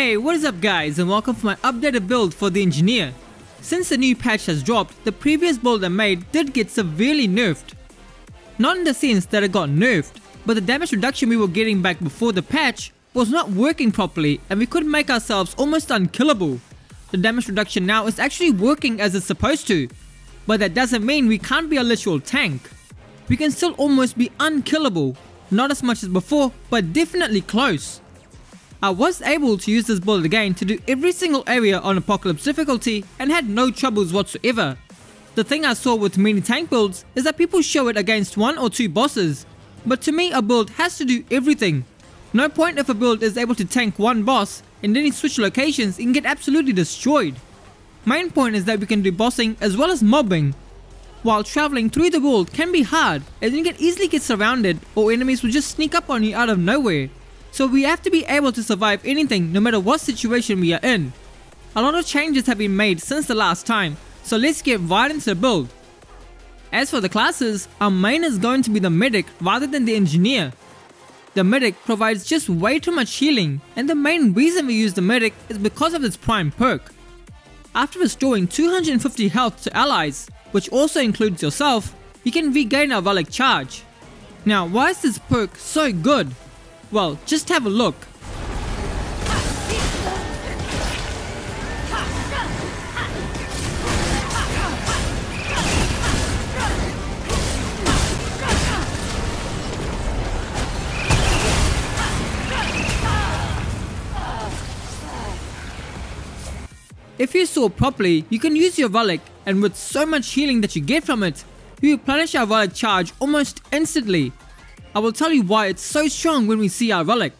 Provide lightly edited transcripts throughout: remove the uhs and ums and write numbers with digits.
Hey, what is up guys, and welcome to my updated build for the engineer. Since the new patch has dropped, the previous build I made did get severely nerfed. Not in the sense that it got nerfed, but the damage reduction we were getting back before the patch was not working properly and we could make ourselves almost unkillable. The damage reduction now is actually working as it's supposed to, but that doesn't mean we can't be a literal tank. We can still almost be unkillable, not as much as before, but definitely close. I was able to use this build again to do every single area on Apocalypse difficulty and had no troubles whatsoever. The thing I saw with many tank builds is that people show it against 1 or 2 bosses, but to me a build has to do everything. No point if a build is able to tank one boss and then you switch locations and get absolutely destroyed. Main point is that we can do bossing as well as mobbing. While traveling through the world can be hard as you can easily get surrounded or enemies will just sneak up on you out of nowhere. So we have to be able to survive anything no matter what situation we are in. A lot of changes have been made since the last time, so let's get right into the build. As for the classes, our main is going to be the medic rather than the engineer. The medic provides just way too much healing, and the main reason we use the medic is because of its prime perk. After restoring 250 health to allies, which also includes yourself, you can regain a relic charge. Now why is this perk so good? Well, just have a look. If you saw properly, you can use your relic, and with so much healing that you get from it, you replenish our relic charge almost instantly. I will tell you why it's so strong when we see our relic.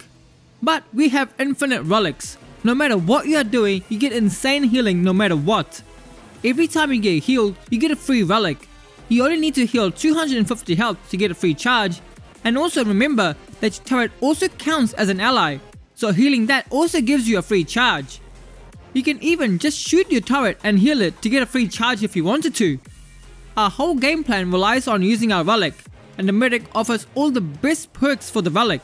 But we have infinite relics. No matter what you are doing, you get insane healing no matter what. Every time you get healed, you get a free relic. You only need to heal 250 health to get a free charge. And also remember that your turret also counts as an ally, so healing that also gives you a free charge. You can even just shoot your turret and heal it to get a free charge if you wanted to. Our whole game plan relies on using our relic, and the medic offers all the best perks for the relic.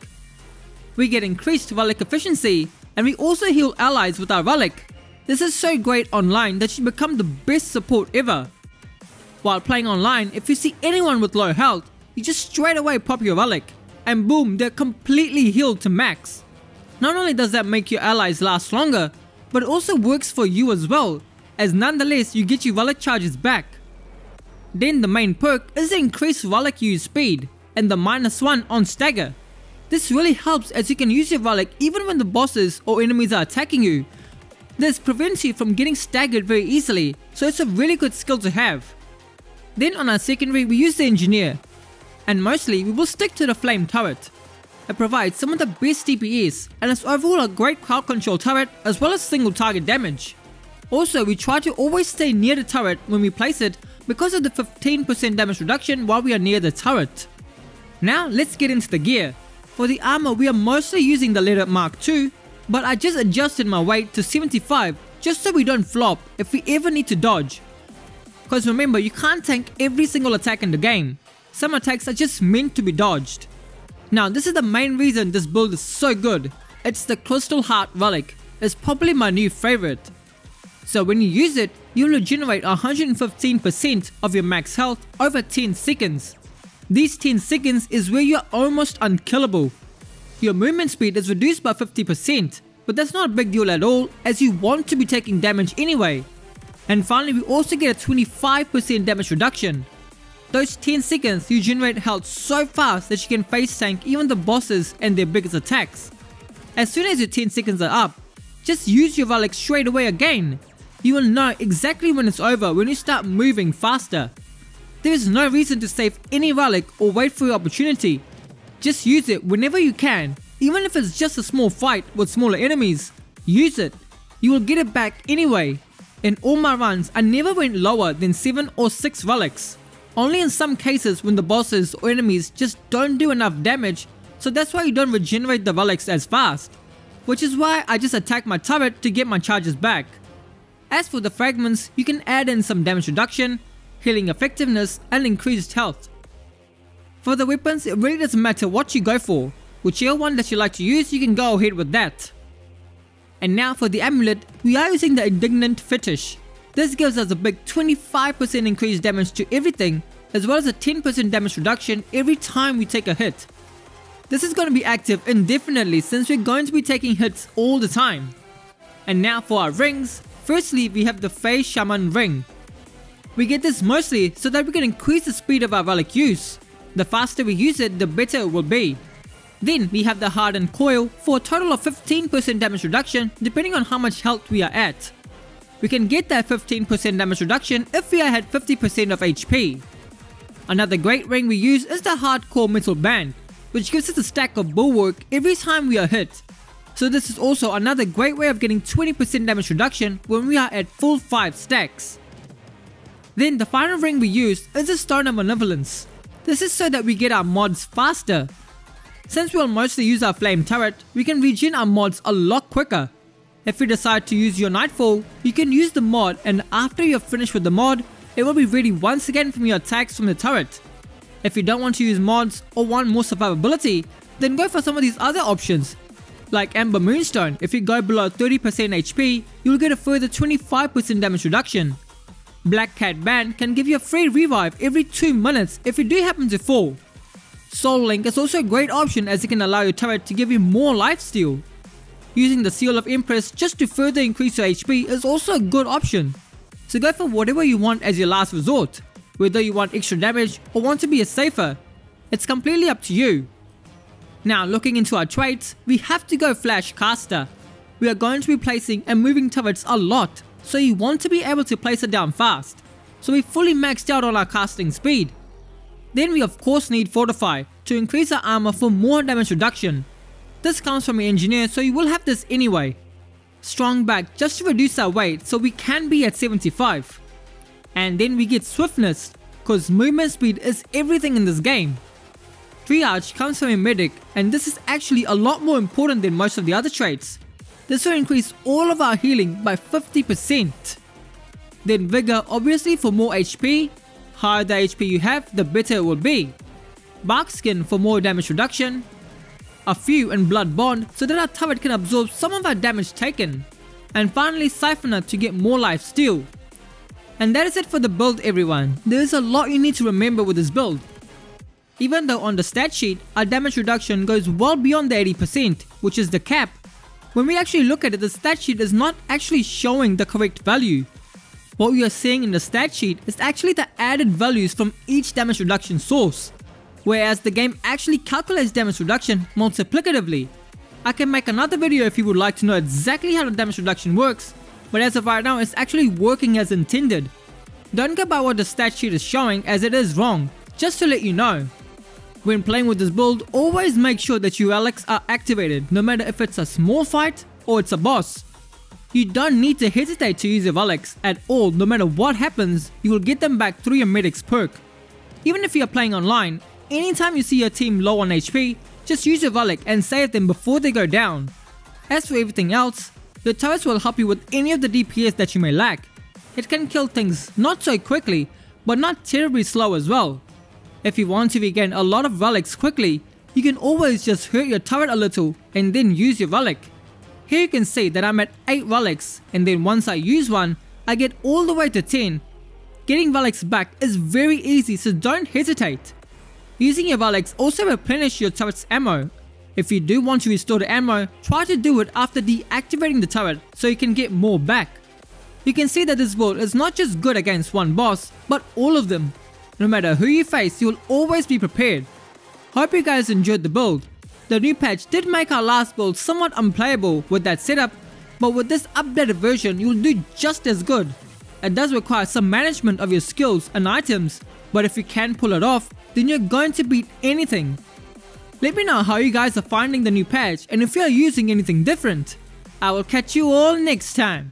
We get increased relic efficiency, and we also heal allies with our relic. This is so great online that you become the best support ever. While playing online, if you see anyone with low health, you just straight away pop your relic, and boom, they're completely healed to max. Not only does that make your allies last longer, but it also works for you as well, as nonetheless you get your relic charges back. Then the main perk is the increased relic use speed and the -1 on stagger. This really helps as you can use your relic even when the bosses or enemies are attacking you. This prevents you from getting staggered very easily, so it's a really good skill to have. Then on our secondary we use the engineer, and mostly we will stick to the flame turret. It provides some of the best DPS and is overall a great crowd control turret as well as single target damage. Also, we try to always stay near the turret when we place it because of the 15% damage reduction while we are near the turret. Now let's get into the gear. For the armor we are mostly using the leather Mark II, but I just adjusted my weight to 75 just so we don't flop if we ever need to dodge. Cause remember, you can't tank every single attack in the game. Some attacks are just meant to be dodged. Now this is the main reason this build is so good. It's the Crystal Heart relic. It's probably my new favorite. So when you use it, you'll regenerate 115% of your max health over 10 seconds. These 10 seconds is where you're almost unkillable. Your movement speed is reduced by 50%, but that's not a big deal at all as you want to be taking damage anyway. And finally we also get a 25% damage reduction. Those 10 seconds you generate health so fast that you can face tank even the bosses and their biggest attacks. As soon as your 10 seconds are up, just use your relic straight away again. You will know exactly when it's over when you start moving faster. There is no reason to save any relic or wait for your opportunity. Just use it whenever you can, even if it's just a small fight with smaller enemies. Use it. You will get it back anyway. In all my runs, I never went lower than 7 or 6 relics. Only in some cases when the bosses or enemies just don't do enough damage, so that's why you don't regenerate the relics as fast. Which is why I just attack my turret to get my charges back. As for the fragments, you can add in some damage reduction, healing effectiveness and increased health. For the weapons, it really doesn't matter what you go for. Whichever one that you like to use, you can go ahead with that. And now for the amulet, we are using the indignant fetish. This gives us a big 25% increased damage to everything, as well as a 10% damage reduction every time we take a hit. This is going to be active indefinitely since we're going to be taking hits all the time. And now for our rings, firstly we have the Fey Shaman ring. We get this mostly so that we can increase the speed of our relic use. The faster we use it, the better it will be. Then we have the hardened coil for a total of 15% damage reduction depending on how much health we are at. We can get that 15% damage reduction if we are at 50% of HP. Another great ring we use is the hardcore metal band, which gives us a stack of bulwark every time we are hit. So this is also another great way of getting 20% damage reduction when we are at full 5 stacks. Then the final ring we use is the Stone of Malevolence. This is so that we get our mods faster. Since we will mostly use our flame turret, we can regen our mods a lot quicker. If you decide to use your Nightfall, you can use the mod, and after you're finished with the mod, it will be ready once again from your attacks from the turret. If you don't want to use mods or want more survivability, then go for some of these other options. Like Amber Moonstone, if you go below 30% HP, you will get a further 25% damage reduction. Black Cat Band can give you a free revive every 2 minutes if you do happen to fall. Soul Link is also a great option as it can allow your turret to give you more lifesteal. Using the Seal of Empress just to further increase your HP is also a good option. So go for whatever you want as your last resort, whether you want extra damage or want to be a safer. It's completely up to you. Now looking into our traits, we have to go Flash Caster. We are going to be placing and moving turrets a lot, so you want to be able to place it down fast. So we fully maxed out on our casting speed. Then we of course need Fortify to increase our armor for more damage reduction. This comes from an engineer, so you will have this anyway. Strong Back just to reduce our weight so we can be at 75. And then we get Swiftness, cause movement speed is everything in this game. Triage comes from a medic, and this is actually a lot more important than most of the other traits. This will increase all of our healing by 50%. Then Vigor obviously for more HP. Higher the HP you have, the better it will be. Bark Skin for more damage reduction. A few in Blood Bond so that our turret can absorb some of our damage taken. And finally Siphoner to get more life steal. And that is it for the build everyone. There is a lot you need to remember with this build. Even though on the stat sheet our damage reduction goes well beyond the 80%, which is the cap, when we actually look at it, the stat sheet is not actually showing the correct value. What we are seeing in the stat sheet is actually the added values from each damage reduction source, whereas the game actually calculates damage reduction multiplicatively. I can make another video if you would like to know exactly how the damage reduction works, but as of right now it's actually working as intended. Don't go by what the stat sheet is showing, as it is wrong, just to let you know. When playing with this build, always make sure that your relics are activated, no matter if it's a small fight or it's a boss. You don't need to hesitate to use your relics at all. No matter what happens, you will get them back through your medic's perk. Even if you are playing online, anytime you see your team low on HP, just use your relic and save them before they go down. As for everything else, the turrets will help you with any of the DPS that you may lack. It can kill things not so quickly, but not terribly slow as well. If you want to regain a lot of relics quickly, you can always just hurt your turret a little and then use your relic. Here you can see that I'm at 8 relics, and then once I use one, I get all the way to 10. Getting relics back is very easy, so don't hesitate. Using your relics also replenish your turret's ammo. If you do want to restore the ammo, try to do it after deactivating the turret so you can get more back. You can see that this build is not just good against one boss, but all of them. No matter who you face, you will always be prepared. Hope you guys enjoyed the build. The new patch did make our last build somewhat unplayable with that setup, but with this updated version you will do just as good. It does require some management of your skills and items, but if you can pull it off, then you're going to beat anything. Let me know how you guys are finding the new patch and if you are using anything different. I will catch you all next time.